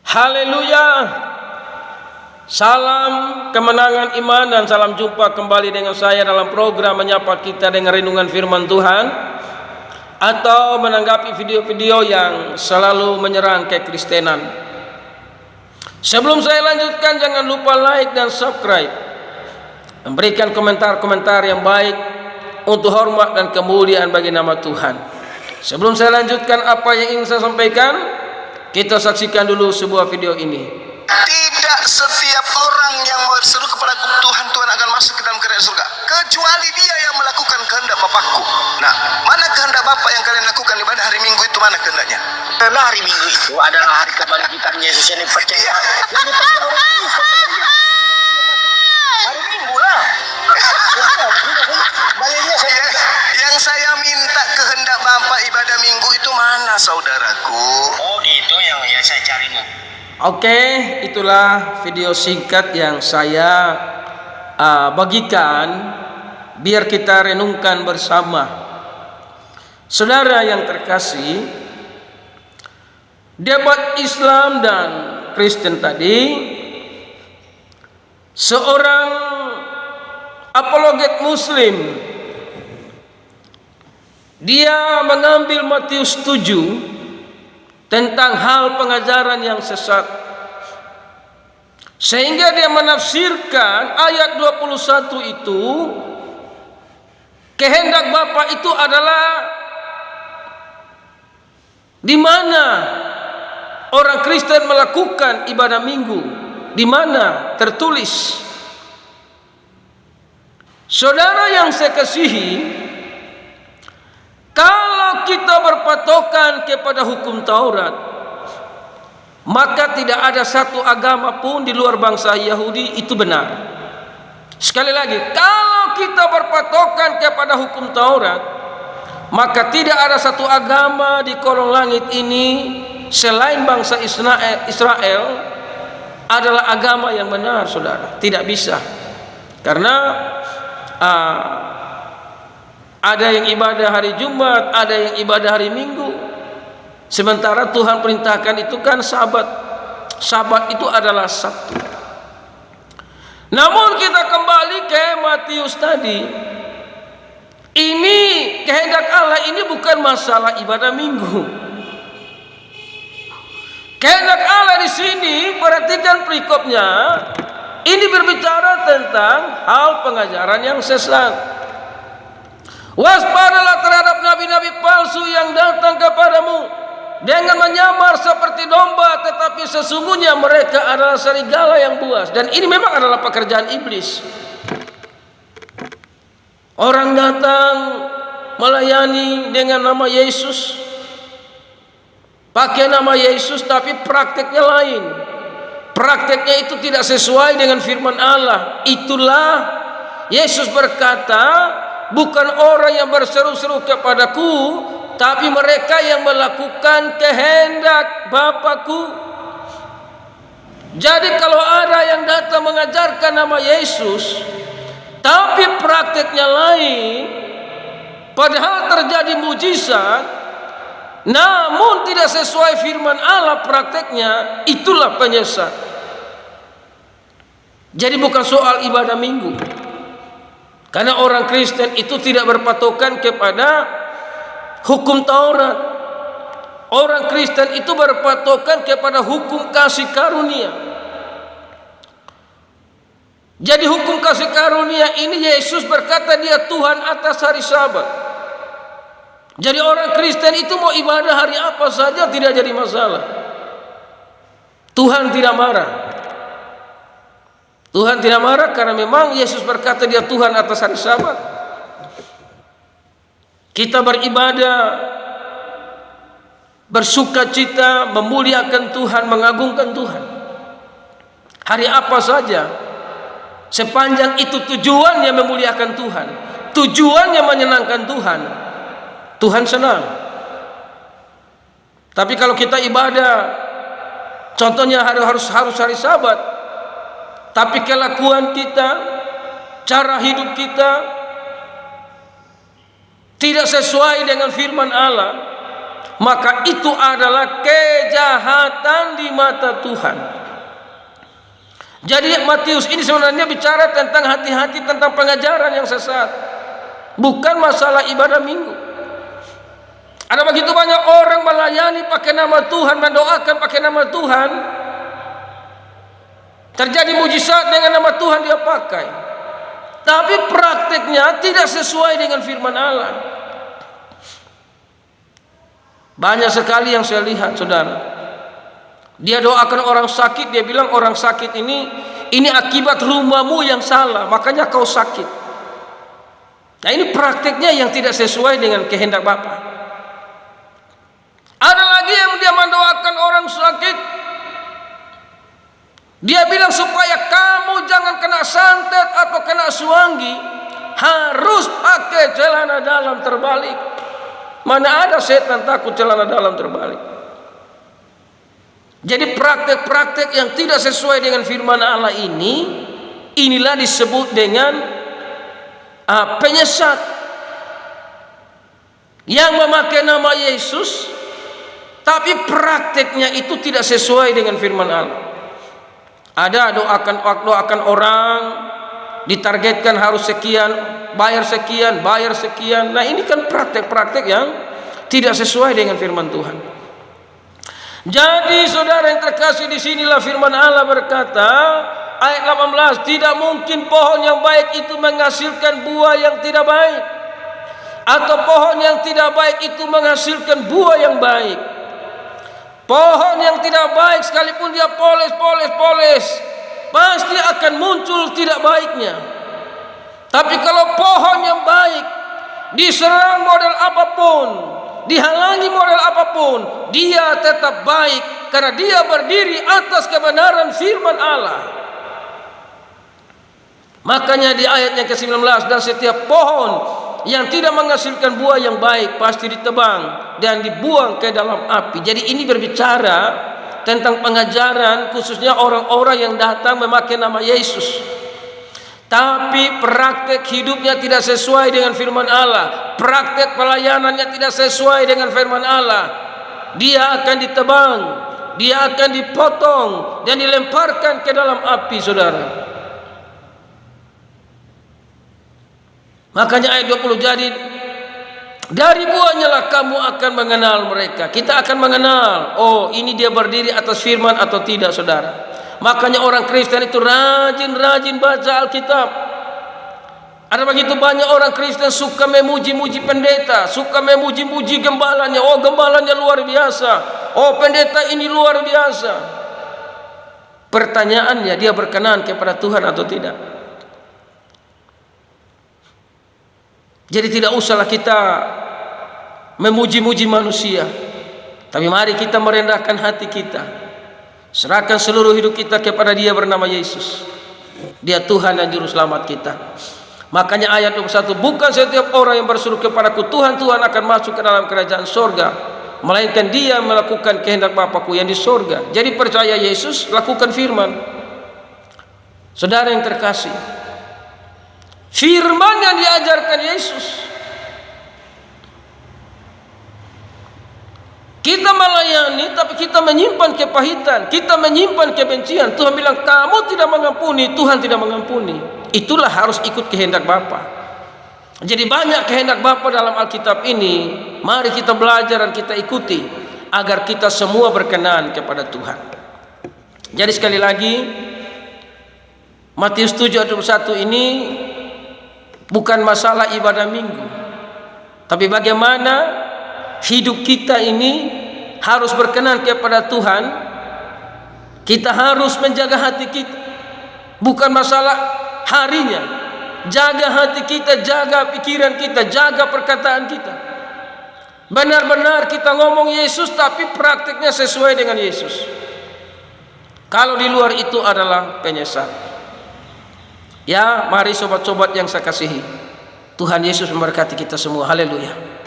Haleluya. Salam kemenangan iman dan salam jumpa kembali dengan saya dalam program menyapa kita dengan renungan firman Tuhan atau menanggapi video-video yang selalu menyerang kekristenan. Sebelum saya lanjutkan, jangan lupa like dan subscribe, memberikan komentar-komentar yang baik untuk hormat dan kemuliaan bagi nama Tuhan. Sebelum saya lanjutkan apa yang ingin saya sampaikan, kita saksikan dulu sebuah video ini. Tidak setiap orang yang berseru kepada Tuhan, Tuhan akan masuk ke dalam kerajaan surga, kecuali dia yang melakukan kehendak Bapakku. Nah, mana kehendak Bapa yang kalian lakukan ibadah hari Minggu itu? Mana kehendaknya? Karena hari Minggu itu adalah hari kebangkitan Yesus yang dipercaya. Yang dipercaya orang Kristen. Hari Minggu lah. Yang saya minta kehendak Bapa ibadah Minggu itu mana, saudaraku? Oh, itu yang saya cari nih. Oke, itulah video singkat yang saya bagikan biar kita renungkan bersama. Saudara yang terkasih, debat Islam dan Kristen tadi, seorang apologet Muslim, dia mengambil Matius 7 tentang hal pengajaran yang sesat, sehingga dia menafsirkan ayat 21 itu, kehendak Bapa itu adalah di mana orang Kristen melakukan ibadah Minggu, di mana tertulis. Saudara yang saya kasihi, kalau kita berpatokan kepada hukum Taurat, maka tidak ada satu agama pun di luar bangsa Yahudi itu benar. Sekali lagi, kalau kita berpatokan kepada hukum Taurat, maka tidak ada satu agama di kolong langit ini selain bangsa Israel adalah agama yang benar, saudara. Tidak bisa. Karena ada yang ibadah hari Jumat, ada yang ibadah hari Minggu. Sementara Tuhan perintahkan itu kan Sabat. Sabat itu adalah Sabtu. Namun kita kembali ke Matius tadi. Ini kehendak Allah ini bukan masalah ibadah Minggu. Kehendak Allah di sini, perhatikan perikopnya, ini berbicara tentang hal pengajaran yang sesat. Waspadalah terhadap nabi-nabi palsu yang datang kepadamu dengan menyamar seperti domba, tetapi sesungguhnya mereka adalah serigala yang buas. Dan ini memang adalah pekerjaan iblis. Orang datang melayani dengan nama Yesus, pakai nama Yesus, tapi prakteknya lain. Prakteknya itu tidak sesuai dengan firman Allah. Itulah Yesus berkata, bukan orang yang berseru-seru kepadaku, tapi mereka yang melakukan kehendak Bapakku. Jadi kalau ada yang datang mengajarkan nama Yesus, tapi prakteknya lain, padahal terjadi mujizat, namun tidak sesuai firman Allah prakteknya, itulah penyesat. Jadi bukan soal ibadah Minggu. Karena orang Kristen itu tidak berpatokan kepada hukum Taurat. Orang Kristen itu berpatokan kepada hukum kasih karunia. Jadi hukum kasih karunia ini, Yesus berkata dia Tuhan atas hari Sabat. Jadi orang Kristen itu mau ibadah hari apa saja tidak jadi masalah. Tuhan tidak marah. Tuhan tidak marah karena memang Yesus berkata dia Tuhan atas hari Sabat. Kita beribadah, bersukacita, memuliakan Tuhan, mengagungkan Tuhan. Hari apa saja, sepanjang itu tujuannya memuliakan Tuhan, tujuannya menyenangkan Tuhan, Tuhan senang. Tapi kalau kita ibadah, contohnya harus hari Sabat, tapi kelakuan kita, cara hidup kita tidak sesuai dengan firman Allah, maka itu adalah kejahatan di mata Tuhan. Jadi Matius ini sebenarnya bicara tentang hati-hati tentang pengajaran yang sesat, bukan masalah ibadah minggu. Ada begitu banyak orang melayani pakai nama Tuhan, mendoakan pakai nama Tuhan, terjadi mujizat dengan nama Tuhan dia pakai, tapi prakteknya tidak sesuai dengan firman Allah. Banyak sekali yang saya lihat, saudara. Dia doakan orang sakit, dia bilang orang sakit ini akibat rumahmu yang salah, makanya kau sakit. Nah, ini prakteknya yang tidak sesuai dengan kehendak Bapa. Ada lagi yang dia mendoakan orang sakit, dia bilang supaya kamu jangan kena santet atau kena suanggi, harus pakai celana dalam terbalik. Mana ada setan takut celana dalam terbalik. Jadi praktek-praktek yang tidak sesuai dengan firman Allah inilah disebut dengan penyesat yang memakai nama Yesus, tapi prakteknya itu tidak sesuai dengan firman Allah. Ada doakan orang, ditargetkan harus sekian, bayar sekian. Nah, ini kan praktek-praktek yang tidak sesuai dengan firman Tuhan. Jadi saudara yang terkasih, disinilah firman Allah berkata, ayat 18, tidak mungkin pohon yang baik itu menghasilkan buah yang tidak baik, atau pohon yang tidak baik itu menghasilkan buah yang baik. Pohon yang tidak baik sekalipun dia poles, pasti akan muncul tidak baiknya. Tapi kalau pohon yang baik, diserang model apapun, dihalangi model apapun, dia tetap baik karena dia berdiri atas kebenaran firman Allah. Makanya di ayat yang ke-19, dan setiap pohon yang tidak menghasilkan buah yang baik pasti ditebang dan dibuang ke dalam api. Jadi ini berbicara tentang pengajaran khususnya orang-orang yang datang memakai nama Yesus, tapi praktek hidupnya tidak sesuai dengan firman Allah, praktek pelayanannya tidak sesuai dengan firman Allah. Dia akan ditebang, dia akan dipotong dan dilemparkan ke dalam api, saudara. Makanya ayat 20, jadi dari buahnya lah kamu akan mengenal mereka. Kita akan mengenal, oh ini dia berdiri atas firman atau tidak, saudara. Makanya orang Kristen itu rajin baca Alkitab. Ada begitu banyak orang Kristen suka memuji-muji pendeta, suka memuji-muji gembalanya. Oh gembalanya luar biasa, oh pendeta ini luar biasa. Pertanyaannya, dia berkenan kepada Tuhan atau tidak? Jadi tidak usahlah kita memuji-muji manusia, tapi mari kita merendahkan hati kita, serahkan seluruh hidup kita kepada Dia bernama Yesus. Dia Tuhan dan Juru Selamat kita. Makanya ayat 21, bukan setiap orang yang berseru kepadaku Tuhan, Tuhan akan masuk ke dalam kerajaan sorga, melainkan dia melakukan kehendak Bapakku yang di sorga. Jadi percaya Yesus, lakukan firman. Saudara yang terkasih, firman yang diajarkan Yesus, kita melayani tapi kita menyimpan kepahitan, kita menyimpan kebencian. Tuhan bilang kamu tidak mengampuni, Tuhan tidak mengampuni. Itulah harus ikut kehendak Bapa. Jadi banyak kehendak Bapa dalam Alkitab ini. Mari kita belajar dan kita ikuti agar kita semua berkenan kepada Tuhan. Jadi sekali lagi, Matius 7:21 ini bukan masalah ibadah minggu, tapi bagaimana hidup kita ini harus berkenan kepada Tuhan. Kita harus menjaga hati kita, bukan masalah harinya. Jaga hati kita, jaga pikiran kita, jaga perkataan kita. Benar-benar kita ngomong Yesus tapi praktiknya sesuai dengan Yesus. Kalau di luar itu adalah penyesat. Ya, mari sobat-sobat yang saya kasihi, Tuhan Yesus memberkati kita semua. Haleluya.